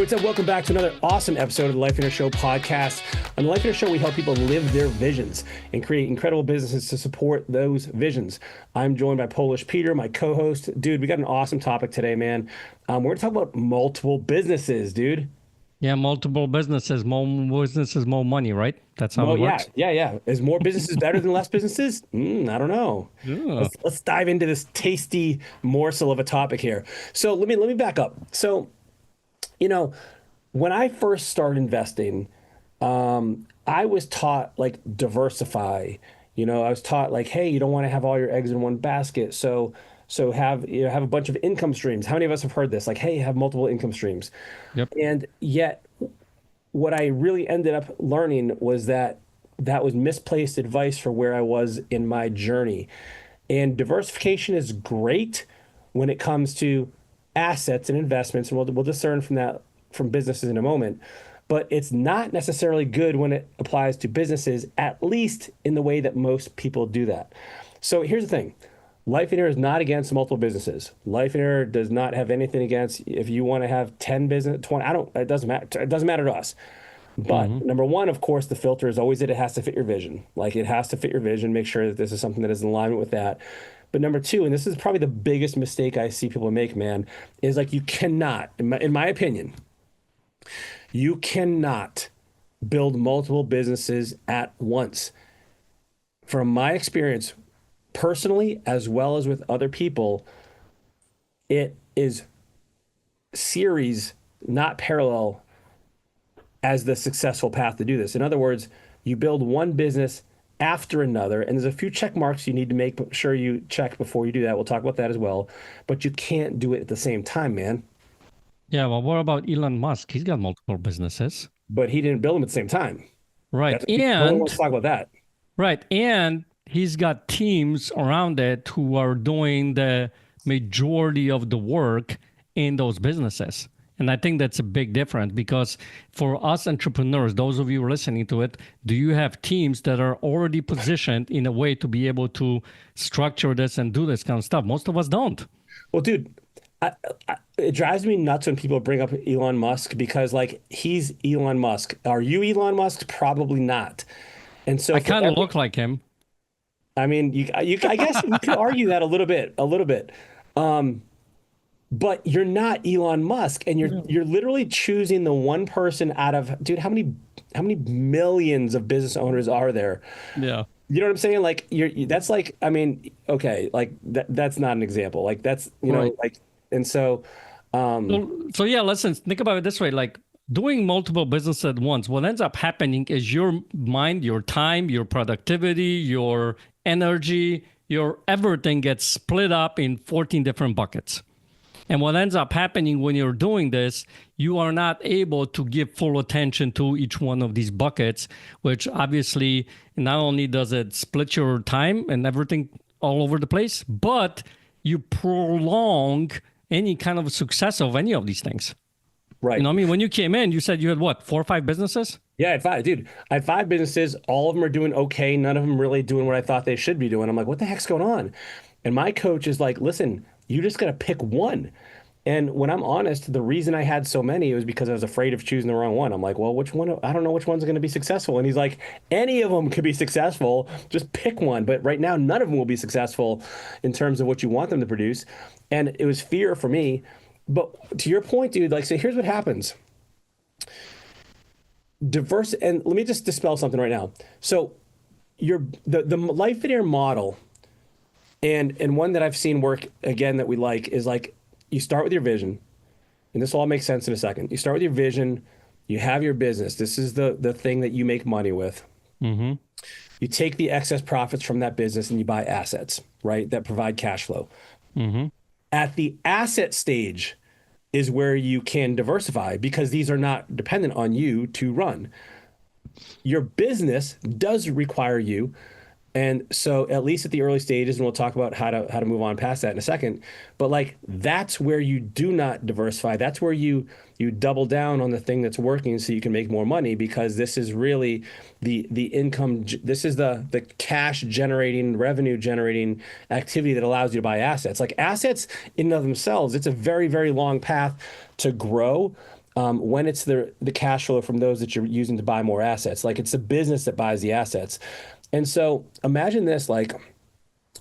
what's up? Welcome back to another awesome episode of the Life Inner Show podcast. On the Life Inner Show, we help people live their visions and create incredible businesses to support those visions. I'm joined by Polish Peter, my co-host. Dude, we got an awesome topic today, man. We're going to talk about multiple businesses, dude. Yeah, multiple businesses, more money, right? That's how it works. Yeah. Is more businesses better than less businesses? I don't know. Yeah. Let's dive into this tasty morsel of a topic here. So let me back up. So, when I first started investing, I was taught like diversify. I was taught like, hey, you don't want to have all your eggs in one basket. So have a bunch of income streams. How many of us have heard this? Like, hey, have multiple income streams. Yep. And yet what I really ended up learning was that was misplaced advice for where I was in my journey. And diversification is great when it comes to assets and investments, and we'll discern from businesses in a moment. But it's not necessarily good when it applies to businesses, at least in the way that most people do that. So here's the thing. Life Inner is not against multiple businesses. Life Inner does not have anything against if you want to have 10 business, 20, it doesn't matter. It doesn't matter to us. But number one, of course, the filter is always that it has to fit your vision. Like it has to fit your vision, make sure that this is something that is in alignment with that. But number two, and this is probably the biggest mistake I see people make, man, is like you cannot, in my opinion, you cannot build multiple businesses at once. From my experience, personally, as well as with other people, it is series, not parallel, as the successful path to do this. In other words, you build one business after another, and there's a few check marks you need to make sure you check before you do that. We'll talk about that as well, but you can't do it at the same time, man. Yeah, well, what about Elon Musk? He's got multiple businesses. But he didn't build them at the same time. Right. No one wants to talk about that. Right. And he's got teams around it who are doing the majority of the work in those businesses. And I think that's a big difference because for us entrepreneurs, those of you listening to it, do you have teams that are already positioned in a way to be able to structure this and do this kind of stuff? Most of us don't. Well, dude, it drives me nuts when people bring up Elon Musk because, like, he's Elon Musk. Are you Elon Musk? Probably not. And so I kind of look like him. I mean, I guess you could argue that a little bit. But you're not Elon Musk, and you're literally choosing the one person out of, dude, how many millions of business owners are there? Yeah. You know what I'm saying? Like that's like, I mean, okay, like that's not an example. Like that's, right. like, and so yeah, listen, think about it this way, like doing multiple businesses at once, what ends up happening is your mind, your time, your productivity, your energy, your everything gets split up in 14 different buckets. And what ends up happening when you're doing this, you are not able to give full attention to each one of these buckets, which obviously not only does it split your time and everything all over the place, but you prolong any kind of success of any of these things. Right. I mean, when you came in, you said you had what, 4 or 5 businesses? Yeah, I had 5, dude. I had 5 businesses. All of them are doing okay. None of them really doing what I thought they should be doing. I'm like, what the heck's going on? And my coach is like, listen, you just got to pick one. And when I'm honest, the reason I had so many was because I was afraid of choosing the wrong one. I'm like, well, which one? I don't know which one's going to be successful. And he's like, any of them could be successful. Just pick one. But right now, none of them will be successful in terms of what you want them to produce. And it was fear for me. But to your point, dude, like, so here's what happens. Diverse, and let me just dispel something right now. So the Life Inner model, and one that I've seen work again that we like is like, you start with your vision, and this will all make sense in a second. You start with your vision, you have your business. This is the thing that you make money with. Mm-hmm. You take the excess profits from that business and you buy assets, right, that provide cash flow. Mm-hmm. At the asset stage is where you can diversify because these are not dependent on you to run. Your business does require you. And so at least at the early stages, and we'll talk about how to move on past that in a second, but like that's where you do not diversify. That's where you double down on the thing that's working so you can make more money, because this is really the income. This is the cash generating, revenue generating activity that allows you to buy assets. Like assets in and of themselves, it's a very, very long path to grow. when it's the cash flow from those that you're using to buy more assets. Like it's the business that buys the assets. And so imagine this, like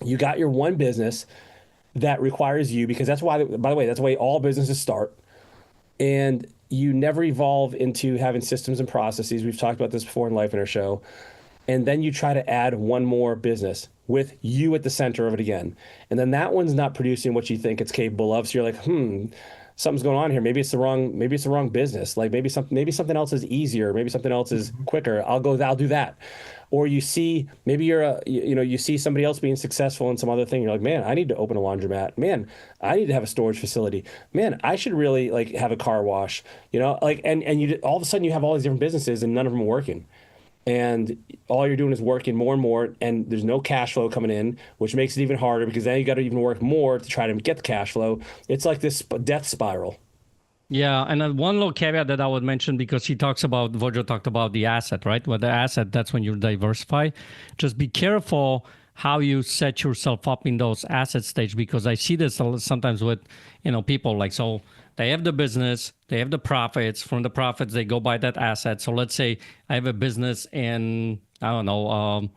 you got your one business that requires you, because that's why, by the way, that's the way all businesses start. And you never evolve into having systems and processes. We've talked about this before in Life in our show. And then you try to add one more business with you at the center of it again. And then that one's not producing what you think it's capable of. So you're like, something's going on here. Maybe it's the wrong business. Like maybe something else is easier. Maybe something else is quicker. I'll do that. Or you see, maybe you see somebody else being successful in some other thing. You're like, man, I need to open a laundromat. Man, I need to have a storage facility. Man, I should really like have a car wash, like, and you all of a sudden you have all these different businesses and none of them are working. And all you're doing is working more and more, and there's no cash flow coming in, which makes it even harder because then you got to even work more to try to get the cash flow. It's like this death spiral. Yeah, and then one little caveat that I would mention, because Vojo talked about the asset, right? Well, the asset, that's when you diversify. Just be careful how you set yourself up in those asset stage, because I see this sometimes with, people like, so they have the business, they have the profits. From the profits, they go buy that asset. So let's say I have a business in, I don't know,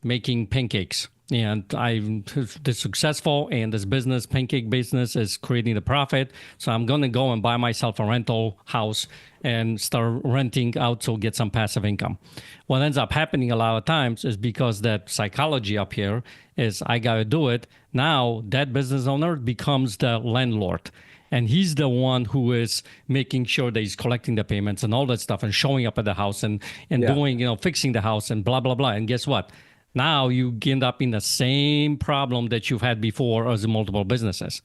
making pancakes. And I'm successful, and this business, pancake business, is creating the profit. So I'm going to go and buy myself a rental house and start renting out to get some passive income. What ends up happening a lot of times is because that psychology up here is I got to do it. Now that business owner becomes the landlord. And he's the one who is making sure that he's collecting the payments and all that stuff and showing up at the house and Yeah. doing, fixing the house and blah, blah, blah. And guess what? Now you end up in the same problem that you've had before as multiple businesses.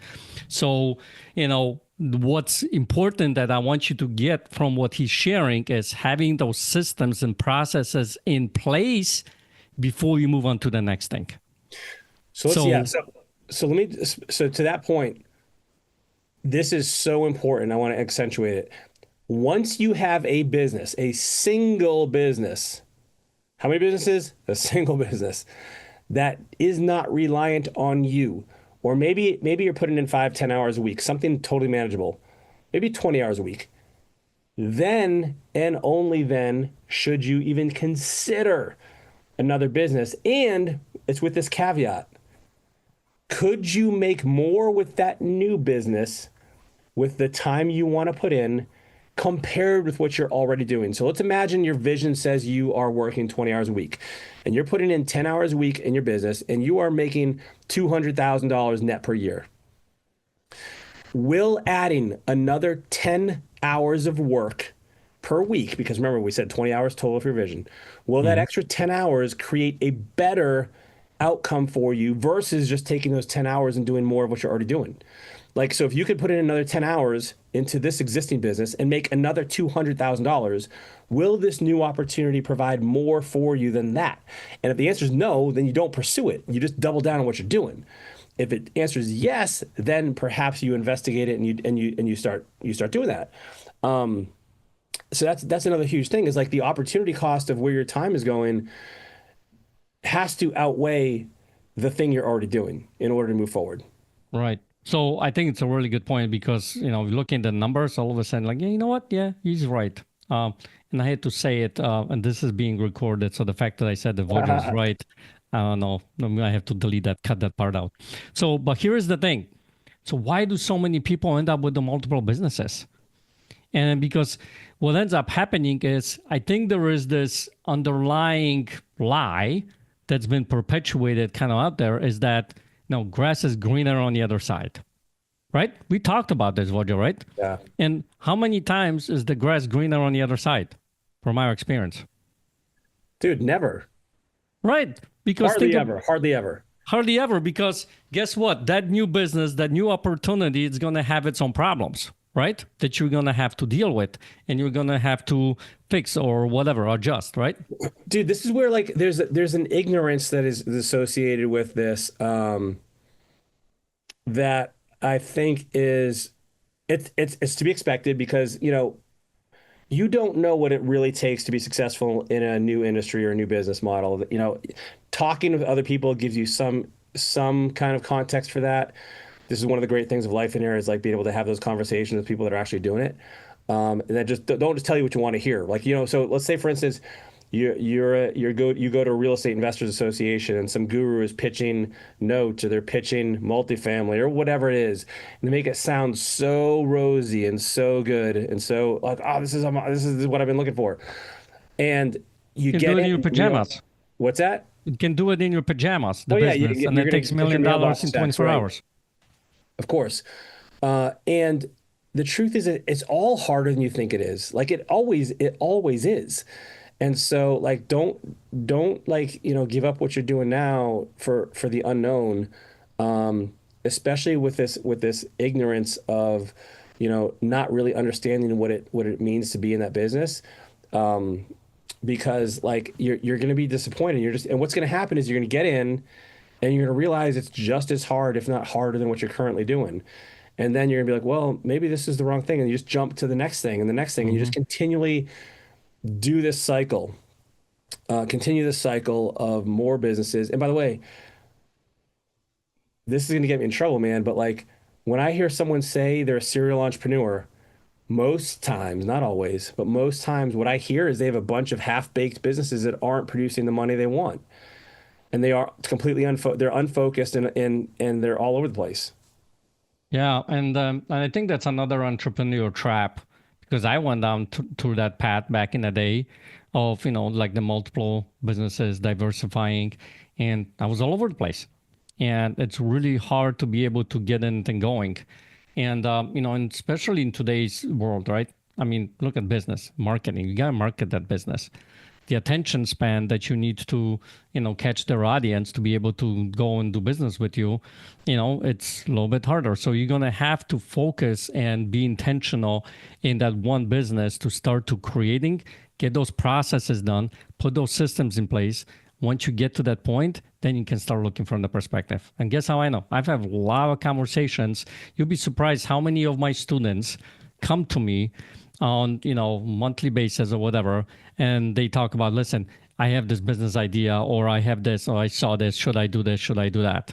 So, what's important that I want you to get from what he's sharing is having those systems and processes in place before you move on to the next thing. So to that point, this is so important. I want to accentuate it. Once you have a business, a single business, how many businesses? A single business that is not reliant on you. Or maybe you're putting in 5, 10 hours a week, something totally manageable, maybe 20 hours a week. Then and only then should you even consider another business. And it's with this caveat. Could you make more with that new business with the time you want to put in compared with what you're already doing? So let's imagine your vision says you are working 20 hours a week and you're putting in 10 hours a week in your business and you are making $200,000 net per year. Will adding another 10 hours of work per week, because remember we said 20 hours total for your vision, will that extra 10 hours create a better outcome for you versus just taking those 10 hours and doing more of what you're already doing? Like, so if you could put in another 10 hours into this existing business and make another $200,000, will this new opportunity provide more for you than that? And if the answer is no, then you don't pursue it. You just double down on what you're doing. If it answers yes, then perhaps you investigate it and you start doing that. So that's another huge thing, is like the opportunity cost of where your time is going has to outweigh the thing you're already doing in order to move forward. Right. So I think it's a really good point, because, looking at the numbers, all of a sudden, like, yeah, you know what? Yeah, he's right. And I had to say it, and this is being recorded. So the fact that I said the voter is right, I don't know. I have to delete that, cut that part out. So, but here is the thing. So why do so many people end up with the multiple businesses? And because what ends up happening is, I think there is this underlying lie that's been perpetuated kind of out there, is that, grass is greener on the other side, right? We talked about this, Vojo, right? Yeah. And how many times is the grass greener on the other side, from our experience? Dude, never. Right. Because Hardly ever. Hardly ever, because guess what? That new business, that new opportunity, is going to have its own problems, right? That you're going to have to deal with, and you're going to have to fix or whatever, adjust, right? Dude, this is where like there's an ignorance that is associated with this, that I think is it's to be expected, because you don't know what it really takes to be successful in a new industry or a new business model. Talking with other people gives you some kind of context for that. This is one of the great things of life in here, is like being able to have those conversations with people that are actually doing it. And then just don't just tell you what you want to hear. Like, so let's say for instance, you go to a real estate investors association and some guru is pitching notes or they're pitching multifamily or whatever it is, and they make it sound so rosy and so good and so like, oh, this is what I've been looking for. And you You can do get it in your in, pajamas. what's that? You can do it in your pajamas, the Oh yeah, business, and you're it gonna takes get your $1 million mailbox in checks, 24 right? hours. Of course. And the truth is it's all harder than you think it is. Like it always is. And so like don't like, give up what you're doing now for the unknown. Especially with this ignorance of, not really understanding what it means to be in that business. Because like you're going to be disappointed. And what's going to happen is you're going to get in and you're going to realize it's just as hard, if not harder than what you're currently doing. And then you're gonna be like, well, maybe this is the wrong thing. And you just jump to the next thing and the next thing. And you just Hmm. continually do this cycle, continue this cycle of more businesses. And by the way, this is gonna get me in trouble, man. But like when I hear someone say they're a serial entrepreneur, most times, not always, but most times what I hear is they have a bunch of half-baked businesses that aren't producing the money they want. And they are completely they're unfocused and they're all over the place. Yeah, and I think that's another entrepreneur trap because I went down through that path back in the day of, like the multiple businesses diversifying, and I was all over the place. And it's really hard to be able to get anything going. And especially in today's world, right? I mean, look at business, marketing. You got to market that business. The attention span that you need to, catch their audience to be able to go and do business with you, it's a little bit harder. So you're going to have to focus and be intentional in that one business to start to creating, get those processes done, put those systems in place. Once you get to that point, then you can start looking from the perspective. And guess how I know? I've had a lot of conversations. You'll be surprised how many of my students come to me on monthly basis or whatever, and they talk about, listen, I have this business idea, or I have this, or I saw this. Should I do this? Should I do that?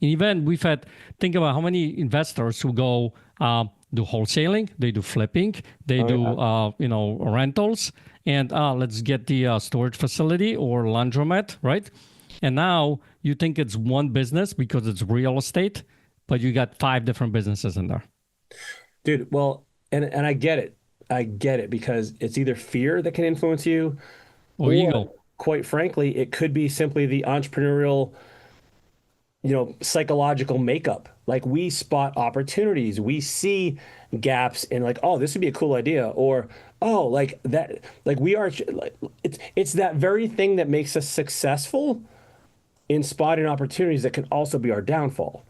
And even we've had, think about how many investors who go do wholesaling, they do flipping, they Oh do yeah. rentals, and let's get the storage facility or laundromat, right? And now you think it's one business because it's real estate, but you got 5 different businesses in there. Dude, well, and I get it. I get it because it's either fear that can influence you, Or or ego. quite frankly, it could be simply the entrepreneurial, psychological makeup. Like we spot opportunities, we see gaps in like, oh, this would be a cool idea, or oh, like that, like we are like it's that very thing that makes us successful in spotting opportunities that can also be our downfall.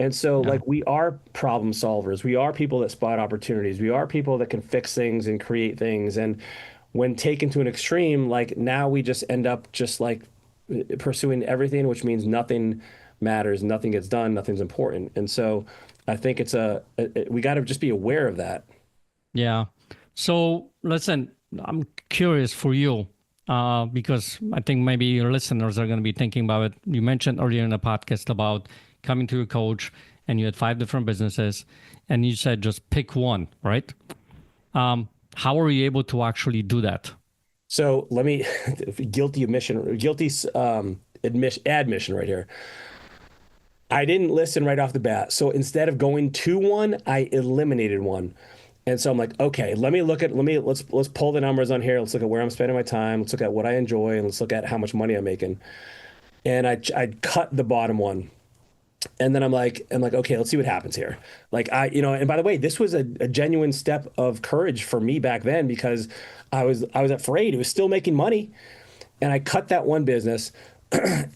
And so, Yeah. like, we are problem solvers. We are people that spot opportunities. We are people that can fix things and create things. And when taken to an extreme, like now we just end up just like pursuing everything, which means nothing matters, nothing gets done, nothing's important. And so, I think we got to just be aware of that. Yeah. So listen, I'm curious for you because I think maybe your listeners are going to be thinking about it. You mentioned earlier in the podcast about coming to a coach and you had 5 different businesses and you said just pick one, right? How are you able to actually do that? So let me guilty admission, guilty admission right here. I didn't listen right off the bat. So instead of going to one, I eliminated one. And so I'm like, okay, let's pull the numbers on here. Let's look at where I'm spending my time. Let's look at what I enjoy and let's look at how much money I'm making. And I cut the bottom one. And then I'm like, okay, let's see what happens here. Like and by the way, this was a genuine step of courage for me back then because I was afraid. It was still making money. And I cut that one business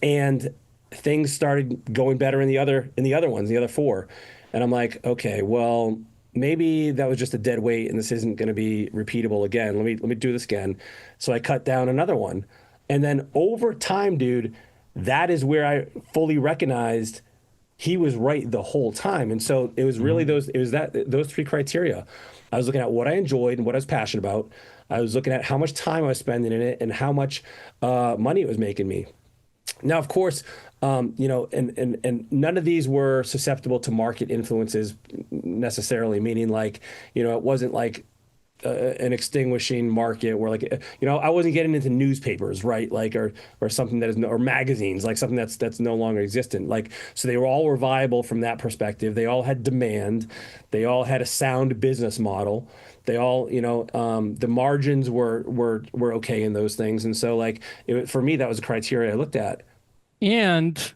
and things started going better in the other ones, the other four. And I'm like, okay, well, maybe that was just a dead weight and this isn't going to be repeatable again. Let me do this again. So I cut down another one. And then over time, dude, that is where I fully recognized he was right the whole time. And so it was really Mhm. those 3 criteria. I was looking at what I enjoyed and what I was passionate about. I was looking at how much time I was spending in it and how much money it was making me. Now, of course, and none of these were susceptible to market influences necessarily, meaning like, it wasn't like an extinguishing market where like I wasn't getting into newspapers, right? Like or something that is or magazines, like something that's no longer existent. Like so they were viable from that perspective. They all had demand. They all had a sound business model. They all, the margins were okay in those things. And so like for me, that was a criteria I looked at. And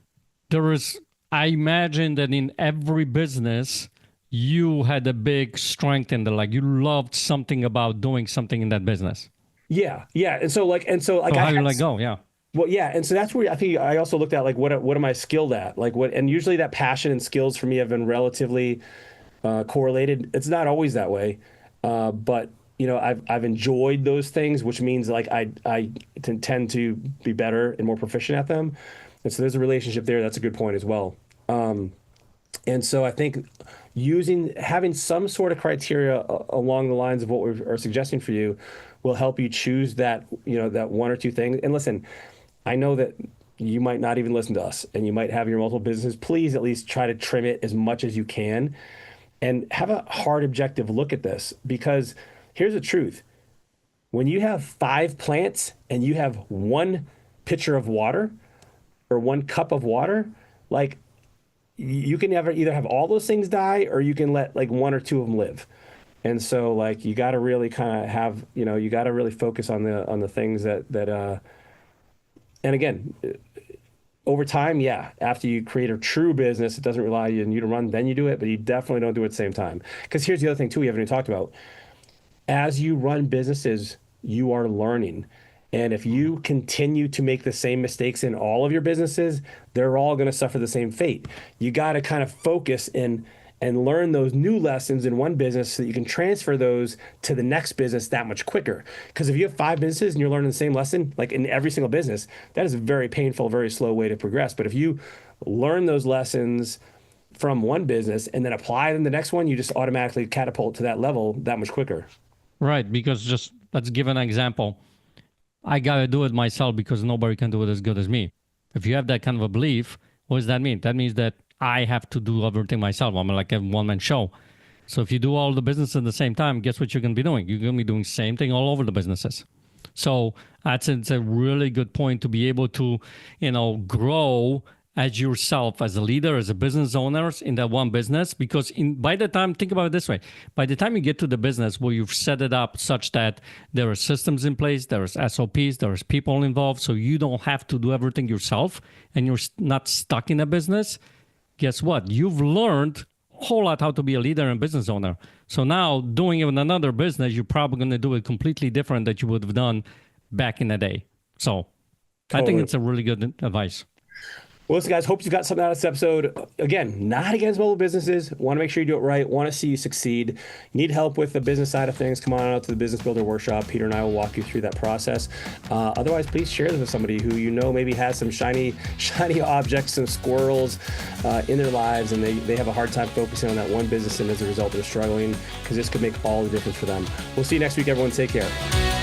there is, I imagine that in every business, you had a big strength in the like you loved something about doing something in that business. Yeah, yeah. And so like So I how you had let go? Yeah. well, yeah, and so that's where I think I also looked at like what am I skilled at? Like what, and usually that passion and skills for me have been relatively correlated. It's not always that way, but I've enjoyed those things, which means like I tend to be better and more proficient at them, and so there's a relationship there. That's a good point as well. And so I think having some sort of criteria along the lines of what we are suggesting for you will help you choose that, that one or two things. And listen, I know that you might not even listen to us and you might have your multiple businesses. Please at least try to trim it as much as you can and have a hard objective look at this because here's the truth. When you have 5 plants and you have 1 pitcher of water or 1 cup of water, like you can never either have all those things die or you can let like 1 or 2 of them live. And so like you got to really kind of have, you got to really focus on the things that and again, over time, yeah, after you create a true business, it doesn't rely on you to run, then you do it, but you definitely don't do it at the same time. Because here's the other thing too, we haven't even talked about. As you run businesses, you are learning. And if you continue to make the same mistakes in all of your businesses, they're all going to suffer the same fate. You got to kind of focus and learn those new lessons in one business so that you can transfer those to the next business that much quicker. Because if you have 5 businesses and you're learning the same lesson, like in every single business, that is a very painful, very slow way to progress. But if you learn those lessons from one business and then apply them to the next one, you just automatically catapult to that level that much quicker. Right. Because just let's give an example. I got to do it myself because nobody can do it as good as me. If you have that kind of a belief, what does that mean? That means that I have to do everything myself. I'm like a one-man show. So if you do all the business at the same time, guess what you're going to be doing? You're going to be doing the same thing all over the businesses. So it's a really good point to be able to, grow as yourself, as a leader, as a business owner in that one business. Because by the time, think about it this way, by the time you get to the business where you've set it up such that there are systems in place, there's SOPs, there's people involved, so you don't have to do everything yourself and you're not stuck in a business, guess what? You've learned a whole lot how to be a leader and business owner. So now doing it in another business, you're probably going to do it completely different that you would have done back in the day. So I think it's a really good advice. Well, listen, guys, hope you got something out of this episode. Again, not against mobile businesses. Want to make sure you do it right. Want to see you succeed. Need help with the business side of things? Come on out to the Business Builder Workshop. Peter and I will walk you through that process. Otherwise, please share this with somebody who maybe has some shiny objects, some squirrels in their lives, and they have a hard time focusing on that one business, and as a result, they're struggling because this could make all the difference for them. We'll see you next week, everyone. Take care.